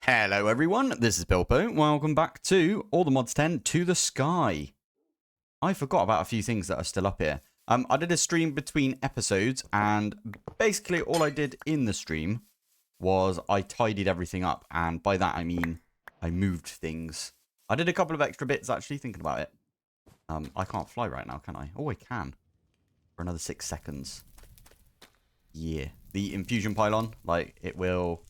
Hello everyone, this is Pilpoh. Welcome back to ATM10 To The Sky. I forgot about a few things that are still up here. I did a stream between episodes, and basically all I did in the stream was I tidied everything up, and by that I mean I moved things. I did a couple of extra bits actually, thinking about it. I can't fly right now, can I? Oh, I can. For another 6 seconds. Yeah. The infusion pylon, like, it will...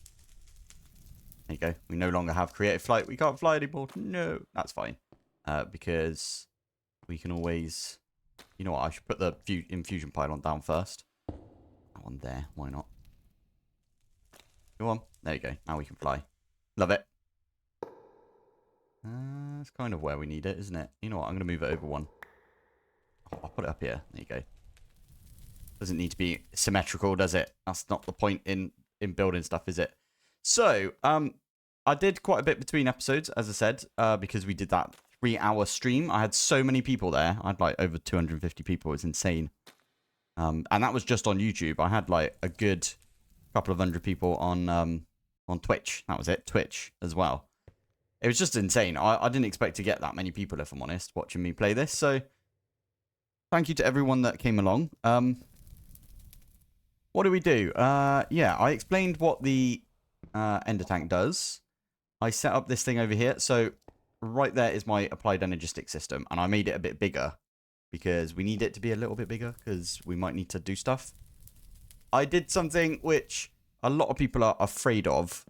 There you go. We no longer have creative flight. We can't fly anymore. No. That's fine. Because we can always... You know what? I should put the infusion pylon down first. That one there. Why not? Go on. There you go. Now we can fly. Love it. That's kind of where we need it, isn't it? You know what? I'm going to move it over one. Oh, I'll put it up here. There you go. Doesn't need to be symmetrical, does it? That's not the point in building stuff, is it? So, I did quite a bit between episodes, as I said, because we did that 3-hour stream. I had so many people there. I had like over 250 people. It's insane. And that was just on YouTube. I had like a good couple of hundred people on Twitch. That was it. Twitch as well. It was just insane. I didn't expect to get that many people, if I'm honest, watching me play this. So, thank you to everyone that came along. What do we do? Yeah, I explained what the ender tank does. I set up this thing over here. So right there is my applied energistic system, and I made it a bit bigger because we need it to be a little bit bigger because we might need to do stuff. I did something which a lot of people are afraid of,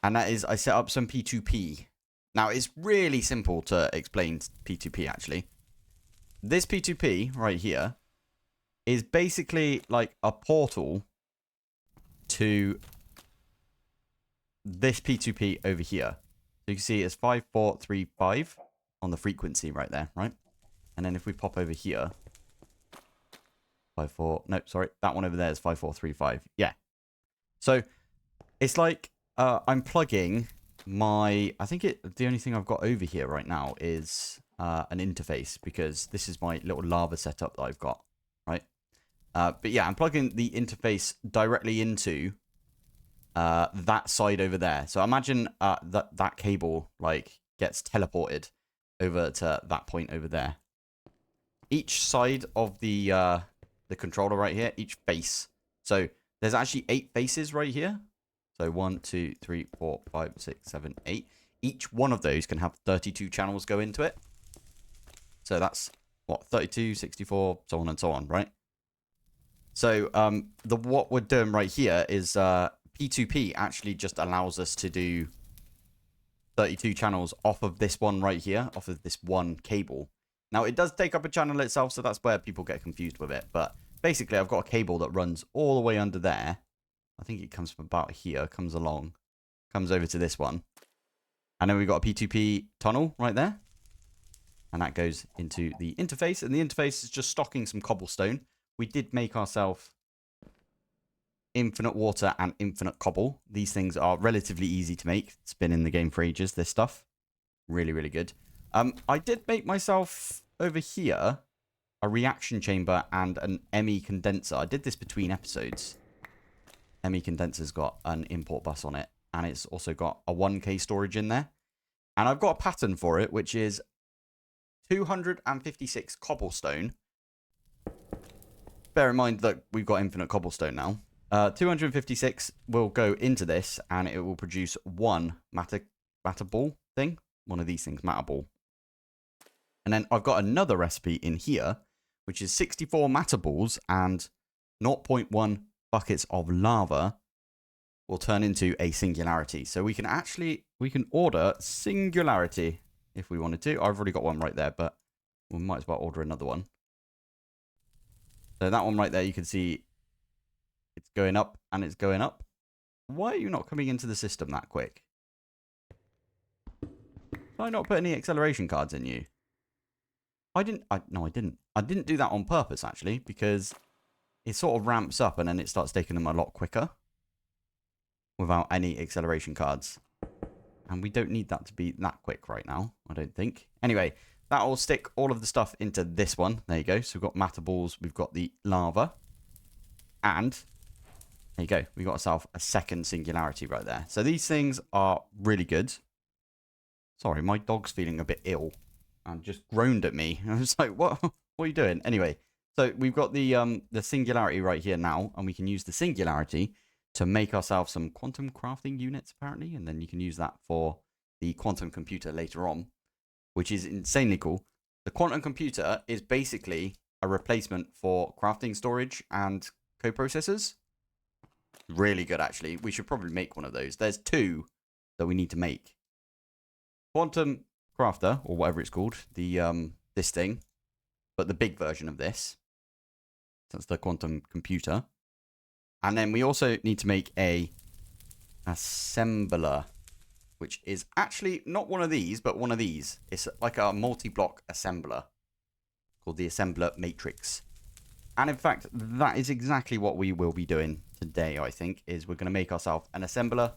and that is I set up some P2P. Now, it's really simple to explain P2P, actually. This P2P right here is basically like a portal to this P2P over here. So you can see it's 5435 on the frequency right there, right? And then if we pop over here, that one over there is 5435. Yeah. So it's like I'm plugging my, the only thing I've got over here right now is an interface, because this is my little lava setup that I've got, right? But yeah, I'm plugging the interface directly into that side over there. So imagine that cable like gets teleported over to that point over there. Each side of the controller right here, each face. So there's actually 8 faces right here. So 1, 2, 3, 4, 5, 6, 7, 8. Each one of those can have 32 channels go into it. So that's what, 32, 64, so on and so on, right? So what we're doing right here is P2P actually just allows us to do 32 channels off of this one right here, off of this one cable. Now, it does take up a channel itself, so that's where people get confused with it. But basically, I've got a cable that runs all the way under there. I think it comes from about here, comes along, comes over to this one. And then we've got a P2P tunnel right there. And that goes into the interface. And the interface is just stocking some cobblestone. We did make ourselves infinite water and infinite cobble. These things are relatively easy to make. It's been in the game for ages, this stuff. Really, really good. I did make myself over here a reaction chamber and an ME condenser. I did this between episodes. ME condenser's got an import bus on it, and it's also got a 1K storage in there. And I've got a pattern for it, which is 256 cobblestone. Bear in mind that we've got infinite cobblestone now. 256 will go into this, and it will produce one matter ball thing. One of these things, matter ball. And then I've got another recipe in here, which is 64 matter balls and 0.1 buckets of lava will turn into a singularity. So we can order singularity if we wanted to. I've already got one right there, but we might as well order another one. So that one right there, you can see it's going up and it's going up. Why are you not coming into the system that quick? Did I not put any acceleration cards in you? No, I didn't. I didn't do that on purpose, actually, because it sort of ramps up and then it starts taking them a lot quicker without any acceleration cards. And we don't need that to be that quick right now, I don't think. Anyway, that will stick all of the stuff into this one. There you go. So we've got matter balls, we've got the lava, and There you go. We got ourselves a second singularity right there. So these things are really good. Sorry, my dog's feeling a bit ill and just groaned at me. I was like, what? What are you doing? Anyway, so we've got the singularity right here now, and we can use the singularity to make ourselves some quantum crafting units, apparently, and then you can use that for the quantum computer later on, which is insanely cool. The quantum computer is basically a replacement for crafting storage and coprocessors. Really good, actually. We should probably make one of those. There's two that we need to make. Quantum crafter, or whatever it's called, the this thing, but the big version of this. That's the quantum computer. And then we also need to make a assembler, which is actually not one of these, but one of these. It's like a multi-block assembler called the assembler matrix. And in fact, that is exactly what we will be doing today, I think, is we're going to make ourselves an assembler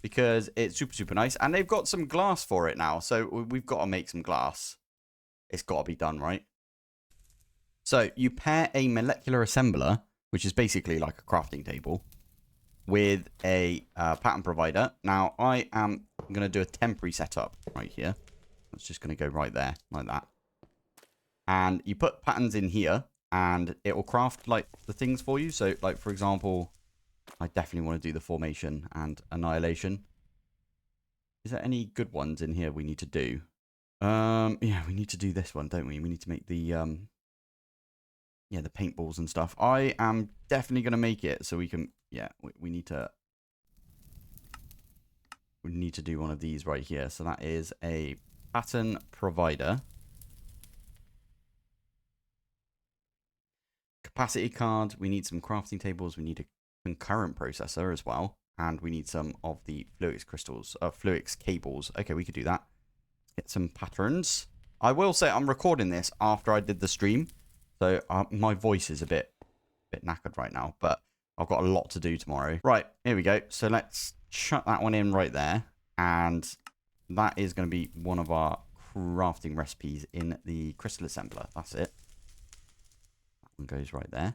because it's super, super nice. And they've got some glass for it now, so we've got to make some glass. It's got to be done, right? So you pair a molecular assembler, which is basically like a crafting table, with a pattern provider. Now, I am going to do a temporary setup right here. It's just going to go right there, like that. And you put patterns in here, and it will craft, like, the things for you. So, like, for example, I definitely want to do the formation and annihilation. Is there any good ones in here we need to do? Yeah, we need to do this one, don't we? We need to make the, yeah, the paintballs and stuff. I am definitely going to make it so we can, yeah, we need to do one of these right here. So that is a pattern provider. Capacity card. We need some crafting tables. We need a concurrent processor as well. And we need some of the fluix crystals, fluix cables. Okay, we could do that. Get some patterns. I will say I'm recording this after I did the stream. So my voice is a bit knackered right now. But I've got a lot to do tomorrow. Right, here we go. So let's chuck that one in right there. And that is going to be one of our crafting recipes in the crystal assembler. That's it. Goes right there.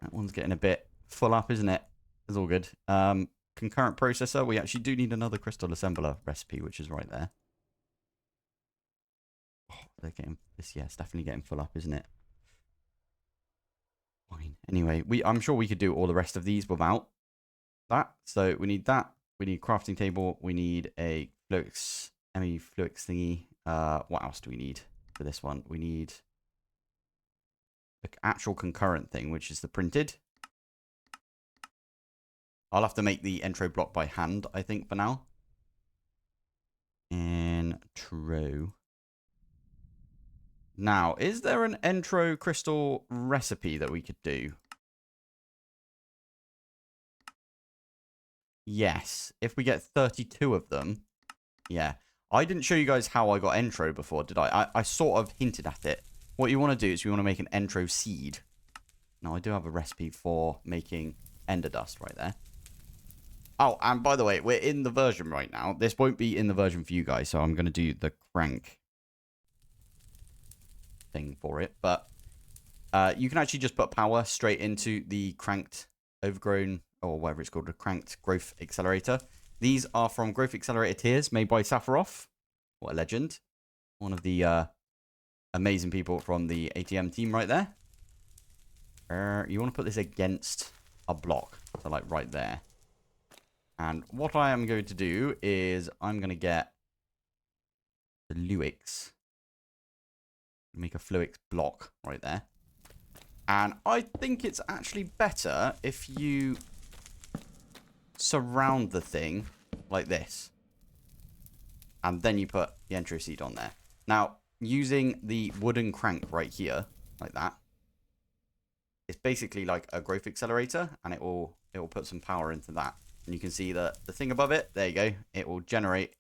That one's getting a bit full up, isn't it? It's all good. Concurrent processor. We actually do need another crystal assembler recipe, which is right there. Oh, they're getting this. Yeah, it's definitely getting full up, isn't it? Fine. Anyway, I'm sure we could do all the rest of these without that. So we need that. We need crafting table. We need a fluix, fluix thingy. What else do we need for this one? We need the actual concurrent thing, which is the printed. I'll have to make the intro block by hand, I think, for now. Intro. Now, is there an intro crystal recipe that we could do? Yes. If we get 32 of them. Yeah. I didn't show you guys how I got intro before, did I? I sort of hinted at it. What you want to do is you want to make an intro seed. Now, I do have a recipe for making ender dust right there. Oh, and by the way, we're in the version right now. This won't be in the version for you guys, so I'm going to do the crank thing for it. But you can actually just put power straight into the cranked overgrown, or whatever it's called, a cranked growth accelerator. These are from Growth Accelerator Tiers made by Safarov. What a legend. One of the amazing people from the ATM team right there. You want to put this against a block. So like right there. And what I am going to do is I'm going to get the fluix. Make a fluix block right there. And I think it's actually better if you surround the thing like this. And then you put the intro seed on there. Now, using the wooden crank right here, like that, it's basically like a growth accelerator, and it will put some power into that. And you can see the thing above it, there you go. It will generate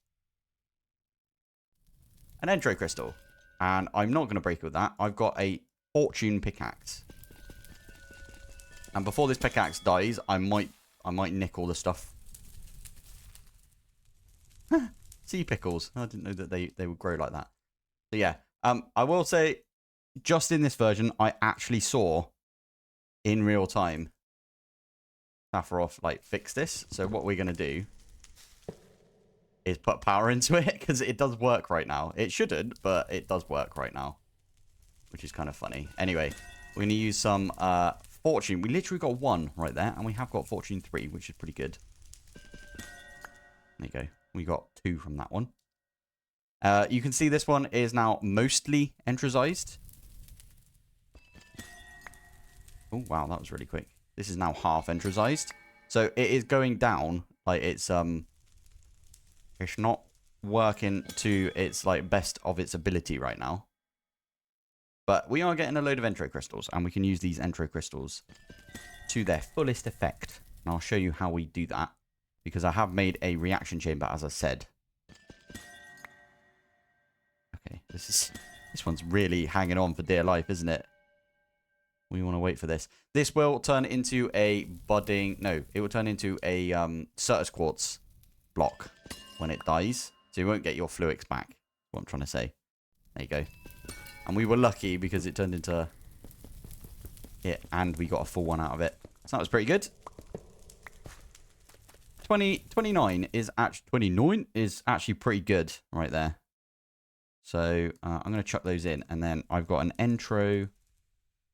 an intro crystal. And I'm not going to break with that. I've got a fortune pickaxe. And before this pickaxe dies, I might nick all the stuff. Sea pickles. I didn't know that they would grow like that. So yeah, I will say, just in this version, I actually saw in real time Safaroff, like, fix this. So what we're going to do is put power into it, because it does work right now. It shouldn't, but it does work right now, which is kind of funny. Anyway, we're going to use some fortune. We literally got 1 right there, and we have got fortune 3, which is pretty good. There you go. We got 2 from that one. You can see this one is now mostly entrazized. Oh, wow, that was really quick. This is now half entrazized. So it is going down. Like, it's not working to its, like, best of its ability right now. But we are getting a load of entro crystals, and we can use these entro crystals to their fullest effect. And I'll show you how we do that, because I have made a reaction chamber, as I said. Okay, this one's really hanging on for dear life, isn't it? We want to wait for this. This will turn into a budding... No, it will turn into a Certus Quartz block when it dies. So you won't get your Fluix back. That's what I'm trying to say. There you go. And we were lucky because it turned into it, and we got a full one out of it. So that was pretty good. 29 is actually pretty good right there. So I'm going to chuck those in, and then I've got an intro.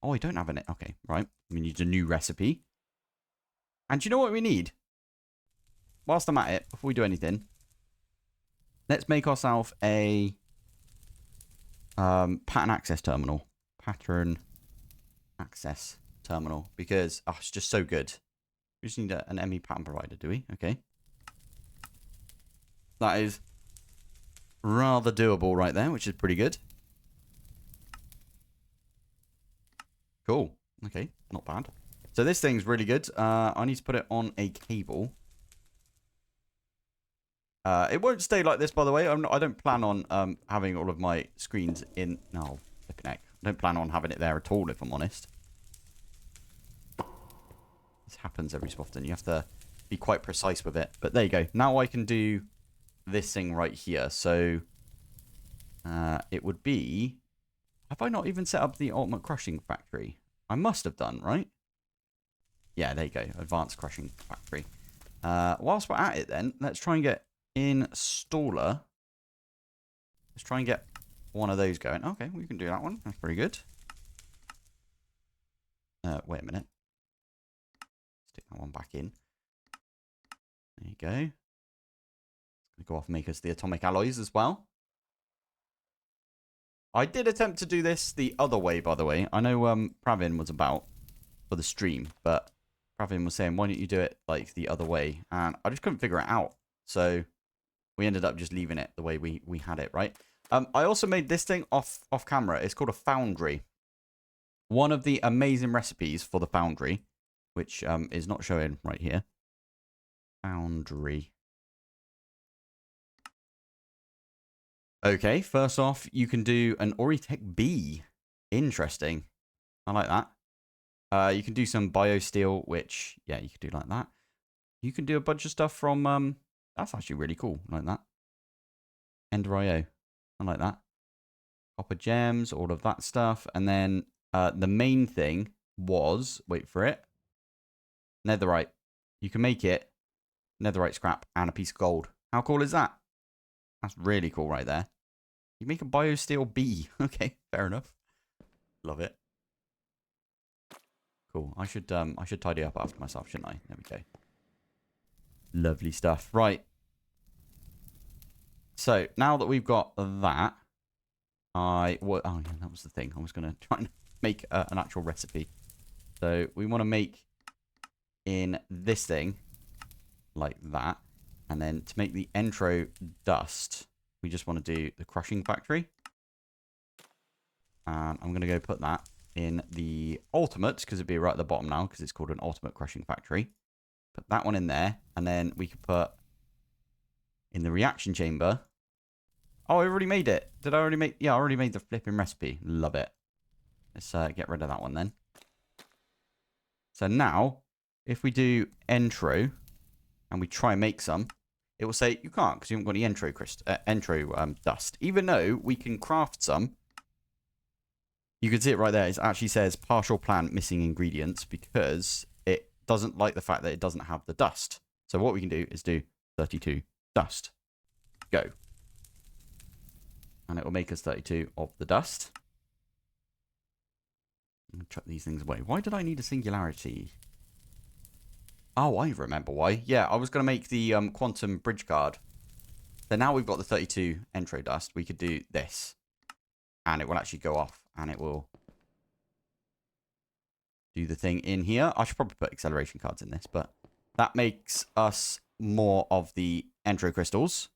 Oh, I don't have an... Okay, right. We need a new recipe. And do you know what we need? Whilst I'm at it, before we do anything, let's make ourselves a pattern access terminal. Pattern access terminal. Because it's just so good. We just need an ME pattern provider, do we? Okay. That is rather doable right there, which is pretty good. Cool. Okay, not bad. So this thing's really good. I need to put it on a cable. It won't stay like this, by the way. I don't plan on having all of my screens in... No, flipping heck. I don't plan on having it there at all, if I'm honest. This happens every so often. You have to be quite precise with it. But there you go. Now I can do this thing right here. So it would be... Have I not even set up the ultimate crushing factory? I must have done, right? Yeah, there you go. Advanced crushing factory. Whilst we're at it then, let's try and get installer. Let's try and get one of those going. Okay, we can do that one. That's pretty good. Wait a minute. Stick that one back in. There you go. Gonna go off and make us the atomic alloys as well. I did attempt to do this the other way, by the way. I know Pravin was about for the stream, but Pravin was saying, why don't you do it like the other way? And I just couldn't figure it out. So we ended up just leaving it the way we had it, right? I also made this thing off camera. It's called a foundry. One of the amazing recipes for the foundry, which is not showing right here. Foundry. Okay, first off, you can do an Auritech B. Interesting. I like that. You can do some biosteel, which, yeah, you could do like that. You can do a bunch of stuff from, that's actually really cool, like that. Ender IO. I like that. Copper gems, all of that stuff. And then the main thing was, wait for it, netherite. You can make it netherite scrap and a piece of gold. How cool is that? That's really cool right there. You make a biosteel B. Okay, fair enough. Love it. Cool. I should tidy up after myself, shouldn't I? There we go. Lovely stuff. Right. So now that we've got that, oh yeah, that was the thing. I was gonna try and make an actual recipe. So we want to make in this thing like that, and then to make the intro dust, we just want to do the crushing factory. And I'm going to go put that in the ultimate, because it'd be right at the bottom now, because it's called an ultimate crushing factory. Put that one in there, and then we can put in the reaction chamber. Oh, I already made it. Did I already make... Yeah, I already made the flipping recipe. Love it. Let's get rid of that one then. So now, if we do intro, and we try and make some, it will say you can't because you haven't got any intro dust. Even though we can craft some, you can see it right there. It actually says partial plant missing ingredients because it doesn't like the fact that it doesn't have the dust. So what we can do is do 32 dust. Go. And it will make us 32 of the dust. Chuck these things away. Why did I need a singularity? Oh, I remember why. Yeah, I was going to make the quantum bridge guard. So now we've got the 32 entro dust. We could do this. And it will actually go off. And it will do the thing in here. I should probably put acceleration cards in this. But that makes us more of the entro crystals.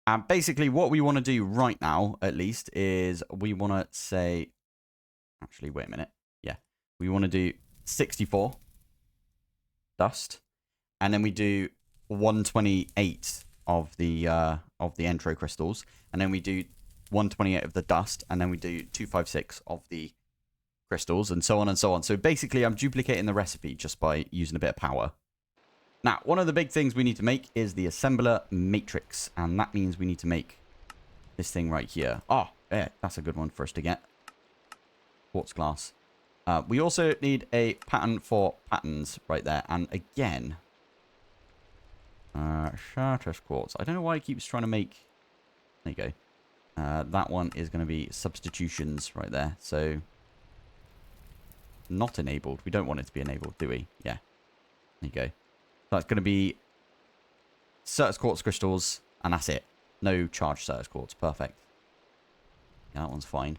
And basically what we want to do right now, at least, is we want to say... Actually, wait a minute. Yeah. We want to do 64 dust. And then we do 128 of the entro crystals. And then we do 128 of the dust. And then we do 256 of the crystals. And so on and so on. So basically, I'm duplicating the recipe just by using a bit of power. Now, one of the big things we need to make is the assembler matrix. And that means we need to make this thing right here. Oh, yeah, that's a good one for us to get. Quartz glass. We also need a pattern for patterns right there. And again, Chartreuse quartz. I don't know why it keeps trying to make... There you go. That one is going to be substitutions right there. So, not enabled. We don't want it to be enabled, do we? Yeah. There you go. That's going to be Certus quartz crystals, and that's it. No charged Certus quartz. Perfect. Yeah, that one's fine.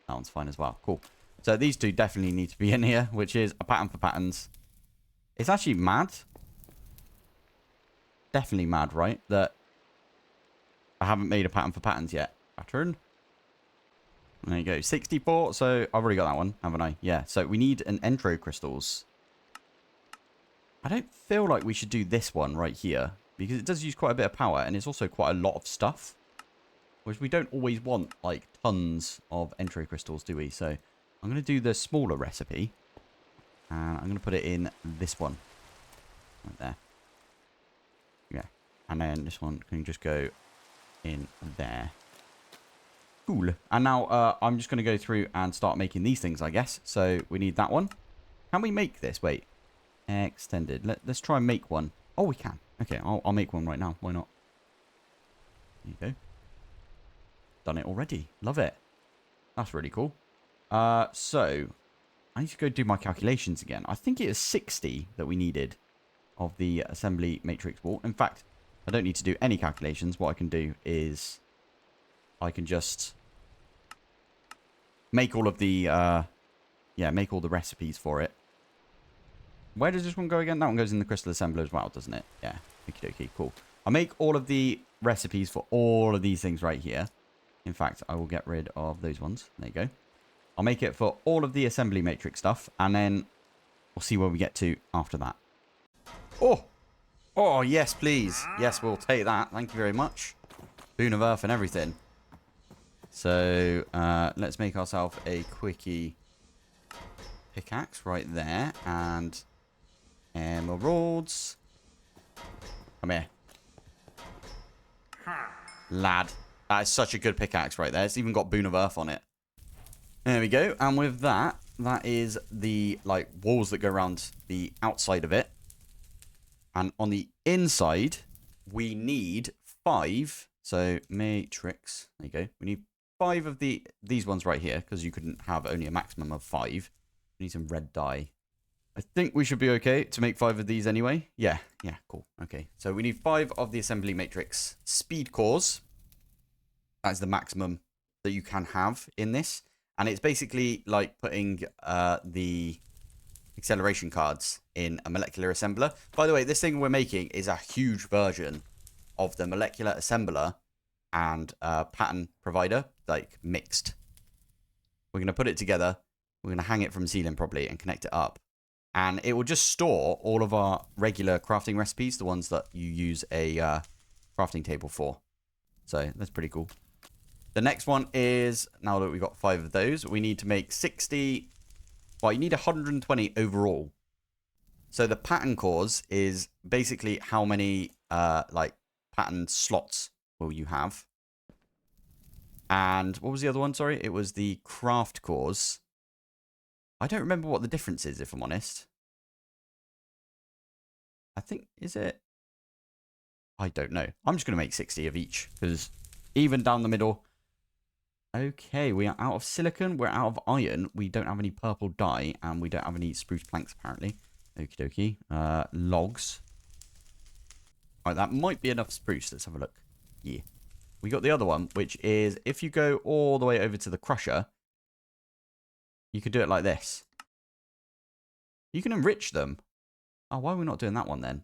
That one's fine as well. Cool. So these two definitely need to be in here, which is a pattern for patterns. It's actually mad. Definitely mad, right? That I haven't made a pattern for patterns yet. Pattern. There you go. 64. So I've already got that one, haven't I? Yeah. So we need an entro crystals. I don't feel like we should do this one right here, because it does use quite a bit of power, and it's also quite a lot of stuff, which we don't always want, like, tons of entro crystals, do we? So I'm going to do the smaller recipe, and I'm going to put it in this one, right there. Yeah, and then this one can just go in there. Cool. And now I'm just going to go through and start making these things, I guess. So we need that one. Can we make this? Wait. Extended. Let's try and make one. Oh, we can. Okay, I'll make one right now. Why not? There you go. Done it already. Love it. That's really cool. So I need to go do my calculations again. I think it is 60 that we needed of the assembly matrix wall. In fact, I don't need to do any calculations. What I can do is I can just make all of the make all the recipes for it. Where does this one go again? That one goes in the crystal assembler as well, doesn't it? Yeah. Okie dokie. Cool. I'll make all of the recipes for all of these things right here. In fact, I will get rid of those ones. There you go. I'll make it for all of the assembly matrix stuff, and then we'll see where we get to after that. Oh! Oh, yes, please. Yes, we'll take that. Thank you very much. Boon of Earth and everything. So, let's make ourselves a quickie pickaxe right there, and emeralds. Come here. Lad. That is such a good pickaxe right there. It's even got Boon of Earth on it. There we go. And with that, that is the, like, walls that go around the outside of it. And on the inside, we need 5. So, matrix. There you go. We need 5 of these ones right here, because you couldn't have only a maximum of 5. We need some red dye. I think we should be okay to make 5 of these anyway. Yeah, cool. Okay, so we need 5 of the assembly matrix speed cores. That's the maximum that you can have in this. And it's basically like putting the acceleration cards in a molecular assembler. By the way, this thing we're making is a huge version of the molecular assembler and pattern provider, like mixed. We're going to put it together. We're going to hang it from the ceiling probably and connect it up. And it will just store all of our regular crafting recipes, the ones that you use a crafting table for. So that's pretty cool. The next one is, now that we've got 5 of those, we need to make 60. Well, you need 120 overall. So the pattern cores is basically how many like pattern slots will you have. And what was the other one? Sorry, it was the craft cores. I don't remember what the difference is, if I'm honest. I think, is it? I don't know. I'm just going to make 60 of each because even down the middle. Okay, we are out of silicon. We're out of iron. We don't have any purple dye and we don't have any spruce planks apparently. Okie dokie. Logs. All right, that might be enough spruce. Let's have a look. Yeah. We got the other one, which is if you go all the way over to the crusher, you could do it like this. You can enrich them. Oh, why are we not doing that one then?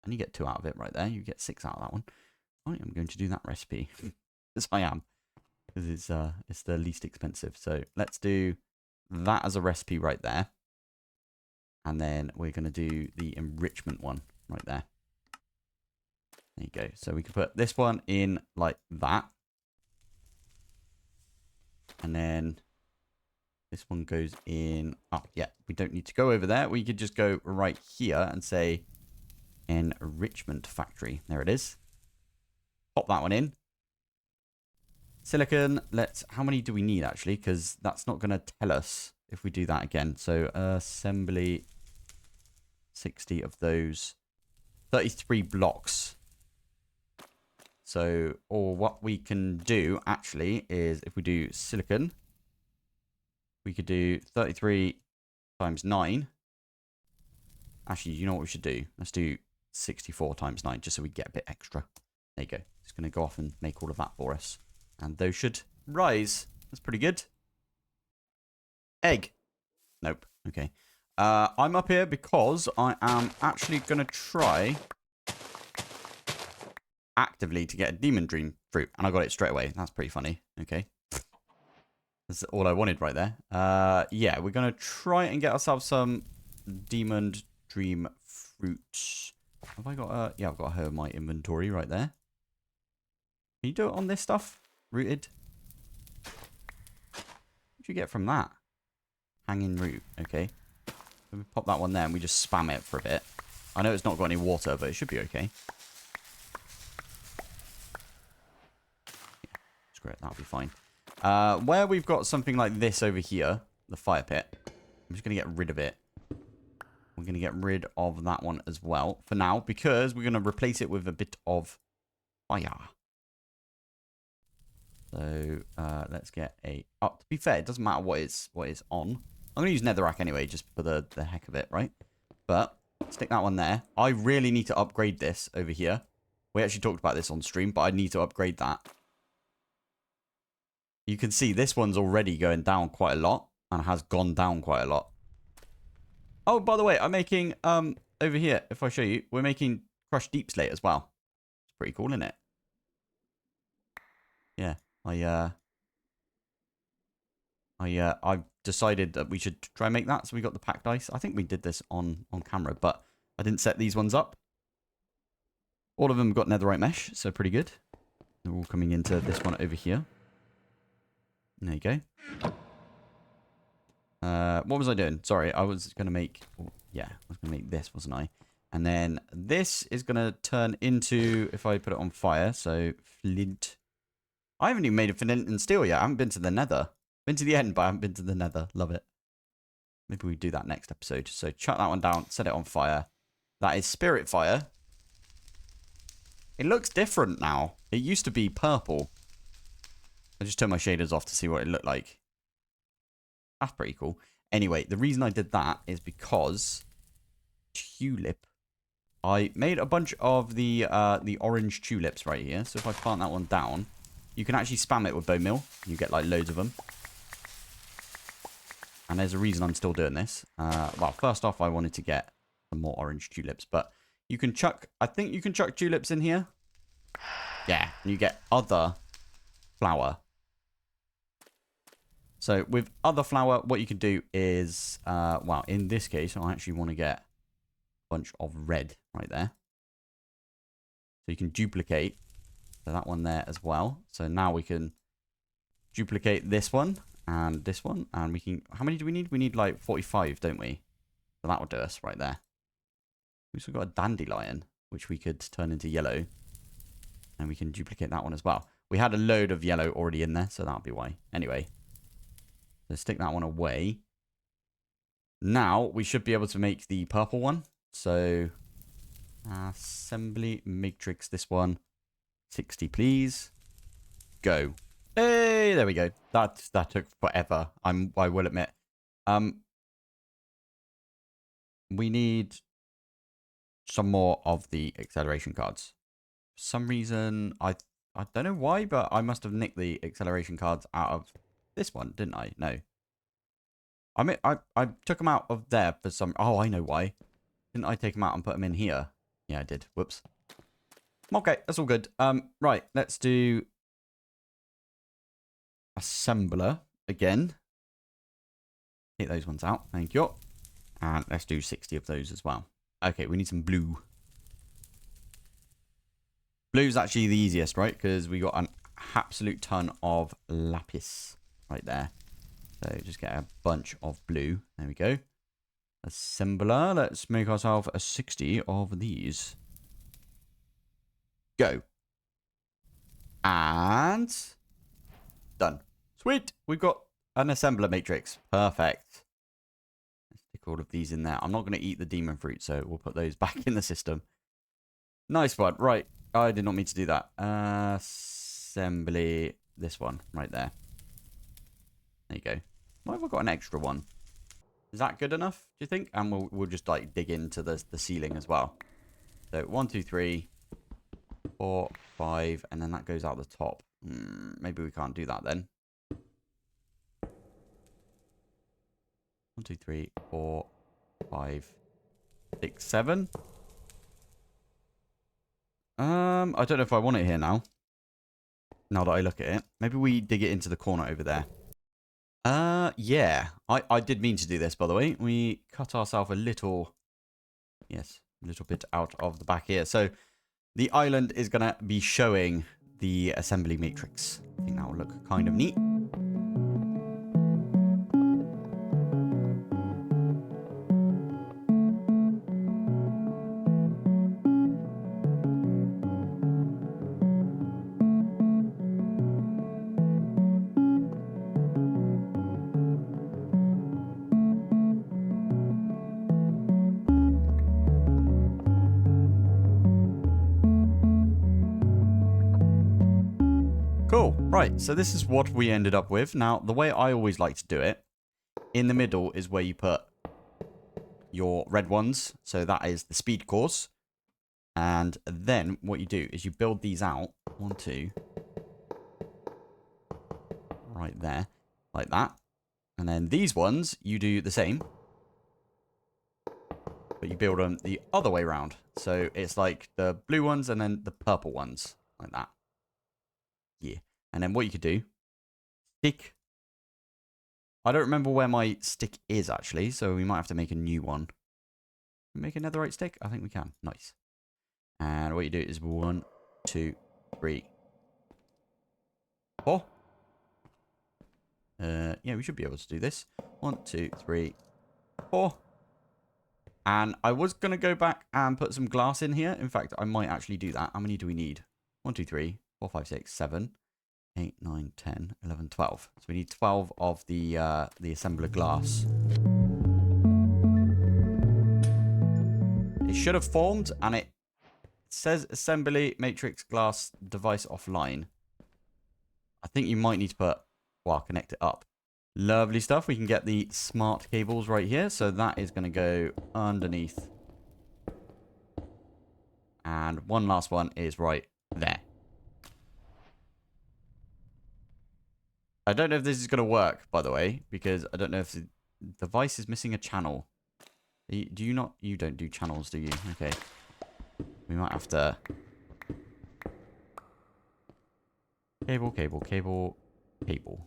And you get 2 out of it right there. You get 6 out of that one. I am going to do that recipe. Yes, I am. Because it's the least expensive. So let's do that as a recipe right there. And then we're going to do the enrichment one right there. There you go. So we can put this one in like that. And then this one goes in. Oh, yeah. We don't need to go over there. We could just go right here and say enrichment factory. There it is. Pop that one in. Silicon. How many do we need actually? Because that's not going to tell us if we do that again. So assembly 60 of those. 33 blocks. So, or what we can do actually is if we do silicon, we could do 33 times 9. Actually, you know what we should do? Let's do 64 times 9 just so we get a bit extra. There you go. It's going to go off and make all of that for us. And those should rise. That's pretty good. Egg. Nope. Okay. I'm up here because I am actually going to try actively to get a demon dream fruit. And I got it straight away. That's pretty funny. Okay. That's all I wanted right there. Yeah, we're going to try and get ourselves some demon dream fruits. Have I got yeah, I've got her in my inventory right there. Can you do it on this stuff? Rooted. What did you get from that? Hanging root. Okay. So we pop that one there and we just spam it for a bit. I know it's not got any water, but it should be okay. Yeah, screw it. That'll be fine. Where we've got something like this over here, the fire pit, I'm just going to get rid of it. We're going to get rid of that one as well for now because we're going to replace it with a bit of fire. So let's get a... Oh, to be fair, it doesn't matter what it's on. I'm going to use netherrack anyway, just for the heck of it, right? But stick that one there. I really need to upgrade this over here. We actually talked about this on stream, but I need to upgrade that. You can see this one's already going down quite a lot and has gone down quite a lot. Oh, by the way, I'm making, over here, if I show you, we're making crushed deep slate as well. It's pretty cool, isn't it? Yeah, I've decided that we should try and make that. So we got the packed ice. I think we did this on camera, but I didn't set these ones up. All of them got netherite mesh, so pretty good. They're all coming into this one over here. There you go. What was I doing? Sorry, I was going to make... Yeah, I was going to make this, wasn't I? And then this is going to turn into... If I put it on fire, so flint. I haven't even made a flint and steel yet. I haven't been to the nether. Been to the end, but I haven't been to the nether. Love it. Maybe we do that next episode. So chuck that one down, set it on fire. That is spirit fire. It looks different now. It used to be purple. I just turned my shaders off to see what it looked like. That's pretty cool. Anyway, the reason I did that is because tulip. I made a bunch of the orange tulips right here. So if I plant that one down, you can actually spam it with bone meal. You get like loads of them. And there's a reason I'm still doing this. Well, first off, I wanted to get some more orange tulips. But you can chuck... I think you can chuck tulips in here. Yeah. And you get other flower. So with other flower, what you can do is... well, in this case, I actually want to get a bunch of red right there. So you can duplicate that one there as well. So now we can duplicate this one. And this one, and we can... How many do we need? We need like 45, don't we? So that will do us right there. We've also got a dandelion, which we could turn into yellow. And we can duplicate that one as well. We had a load of yellow already in there, so that'll be why. Anyway, so stick that one away. Now, we should be able to make the purple one. So Assembly matrix, this one. 60, please. Go. Hey, there we go. That took forever. I will admit. We need some more of the acceleration cards. For some reason, I don't know why, but I must have nicked the acceleration cards out of this one, didn't I? No. I mean, I took them out of there for some... Oh, I know why. Didn't I take them out and put them in here? Yeah, I did. Whoops. Okay, that's all good. Right, let's do assembler again. Take those ones out. Thank you. And let's do 60 of those as well. Okay, we need some blue. Blue's actually the easiest, right? Because we got an absolute ton of lapis right there. So just get a bunch of blue. There we go. Assembler. Let's make ourselves a 60 of these. Go. And done. Sweet. We've got an assembler matrix. Perfect. Let's stick all of these in there. I'm not going to eat the demon fruit, so we'll put those back in the system. Nice one. Right. I did not mean to do that. Assembly. This one right there. There you go. Why have I got an extra one? Is that good enough, do you think? And we'll just like dig into the ceiling as well. So 1, 2, 3, 4, 5, and then that goes out the top. Maybe we can't do that then. 1, 2, 3, 4, 5, 6, 7. I don't know if I want it here now. Now that I look at it. Maybe we dig it into the corner over there. Yeah. I did mean to do this, by the way. We cut ourselves a little... Yes, a little bit out of the back here. So the island is going to be showing the assembly matrix. I think that will look kind of neat. Cool. Right, so this is what we ended up with. Now, the way I always like to do it, in the middle is where you put your red ones. So that is the speed course. And then what you do is you build these out. 1, 2. Right there. Like that. And then these ones, you do the same. But you build them the other way around. So it's like the blue ones and then the purple ones. Like that. Yeah. And then what you could do, stick. I don't remember where my stick is, actually. So we might have to make a new one. Make a netherite stick? I think we can. Nice. And what you do is 1, 2, 3, 4. Yeah, we should be able to do this. 1, 2, 3, 4. And I was going to go back and put some glass in here. In fact, I might actually do that. How many do we need? 1, 2, 3, 4, 5, 6, 7, 8, 9, 10, 11, 12. So we need 12 of the assembler glass. It should have formed, and it says assembly matrix glass device offline. I think you might need to put, well, connect it up. Lovely stuff. We can get the smart cables right here. So that is going to go underneath. And one last one is right there. I don't know if this is going to work, by the way, because I don't know if the device is missing a channel. Do you not? You don't do channels, do you? Okay. We might have to... Cable, cable, cable, cable.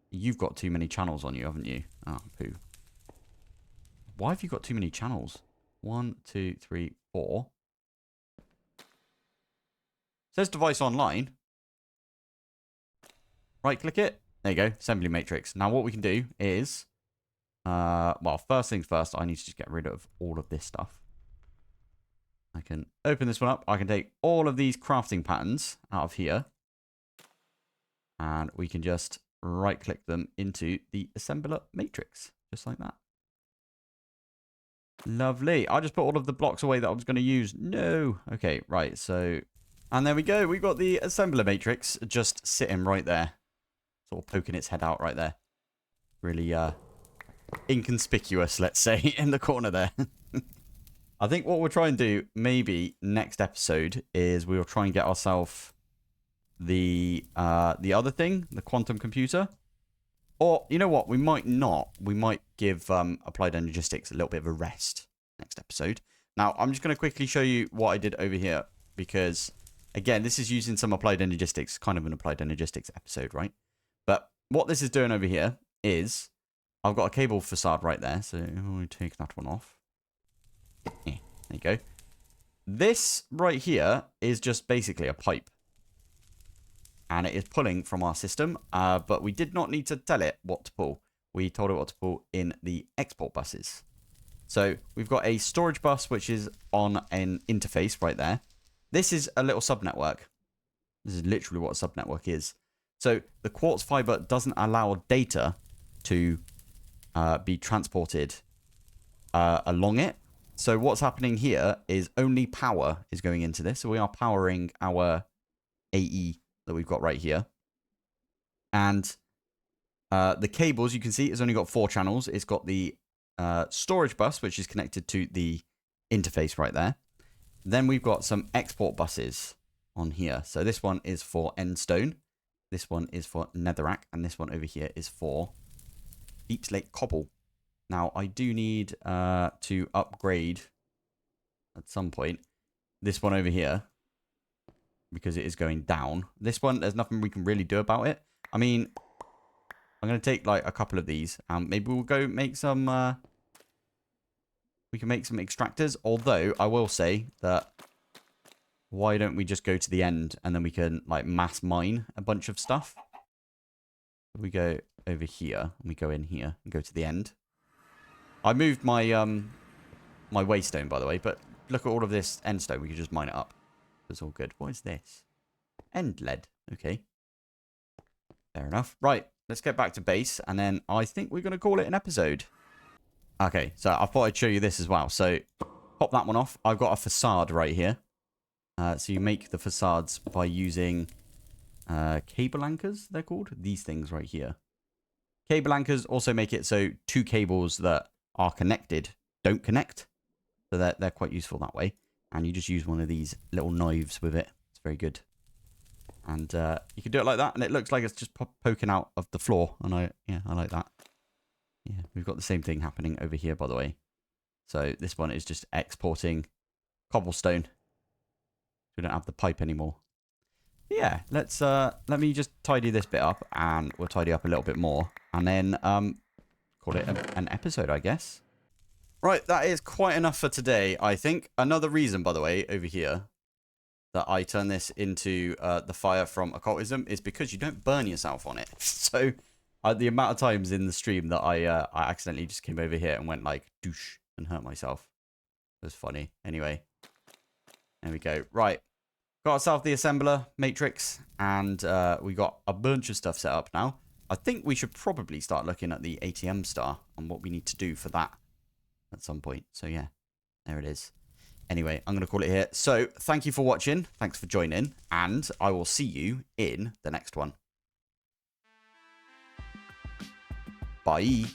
You've got too many channels on you, haven't you? Oh, poo. Why have you got too many channels? 1, 2, 3, 4. Says device online. Right click it. There you go. Assembly matrix. Now what we can do is... well, first things first, I need to just get rid of all of this stuff. I can open this one up. I can take all of these crafting patterns out of here. And we can just right click them into the assembler matrix. Just like that. Lovely. I just put all of the blocks away that I was going to use. No. Okay, right. So, and there we go. We've got the assembler matrix just sitting right there. Sort of poking its head out right there. Really inconspicuous, let's say, in the corner there. I think what we'll try and do maybe next episode is we'll try and get ourselves the other thing, the quantum computer. Or, you know what? We might not. We might give Applied Energistics a little bit of a rest next episode. Now, I'm just going to quickly show you what I did over here. Because, again, this is using some Applied Energistics, kind of an Applied Energistics episode, right? But what this is doing over here is I've got a cable facade right there. So, I'll take that one off. Yeah, there you go. This right here is just basically a pipe. And it is pulling from our system, but we did not need to tell it what to pull. We told it what to pull in the export buses. So we've got a storage bus, which is on an interface right there. This is a little subnetwork. This is literally what a subnetwork is. So the quartz fiber doesn't allow data to be transported along it. So what's happening here is only power is going into this. So we are powering our AE that we've got right here. And the cables, you can see, it's only got 4 channels. It's got the storage bus, which is connected to the interface right there. Then we've got some export buses on here. So this one is for Endstone. This one is for Netherrack. And this one over here is for Deep Slate Cobble. Now, I do need to upgrade at some point this one over here, because it is going down. This one, there's nothing we can really do about it. I mean, I'm going to take like a couple of these. Maybe we'll go make some... we can make some extractors. Although, I will say that... why don't we just go to the end and then we can like mass mine a bunch of stuff. We go over here and we go in here and go to the end. I moved my my waystone, by the way. But look at all of this endstone. We can just mine it up. It's all good. What is this? End lead. Okay. Fair enough. Right. Let's get back to base. And then I think we're going to call it an episode. Okay. So I thought I'd show you this as well. So pop that one off. I've got a facade right here. So you make the facades by using cable anchors, they're called. These things right here. Cable anchors also make it so 2 cables that are connected don't connect. So they're quite useful that way. And you just use one of these little knives with it. It's very good. And you can do it like that. And it looks like it's just poking out of the floor. And I like that. Yeah, we've got the same thing happening over here, by the way. So this one is just exporting cobblestone. We don't have the pipe anymore. Yeah, let me just tidy this bit up. And we'll tidy up a little bit more. And then call it an episode, I guess. Right, that is quite enough for today, I think. Another reason, by the way, over here, that I turn this into the fire from occultism is because you don't burn yourself on it. So, the amount of times in the stream that I accidentally just came over here and went like, douche, and hurt myself. It was funny. Anyway, there we go. Right, got ourselves the assembler matrix, and we got a bunch of stuff set up now. I think we should probably start looking at the ATM Star and what we need to do for that at some point. So yeah, there it is. Anyway, I'm going to call it here. So thank you for watching. Thanks for joining. And I will see you in the next one. Bye.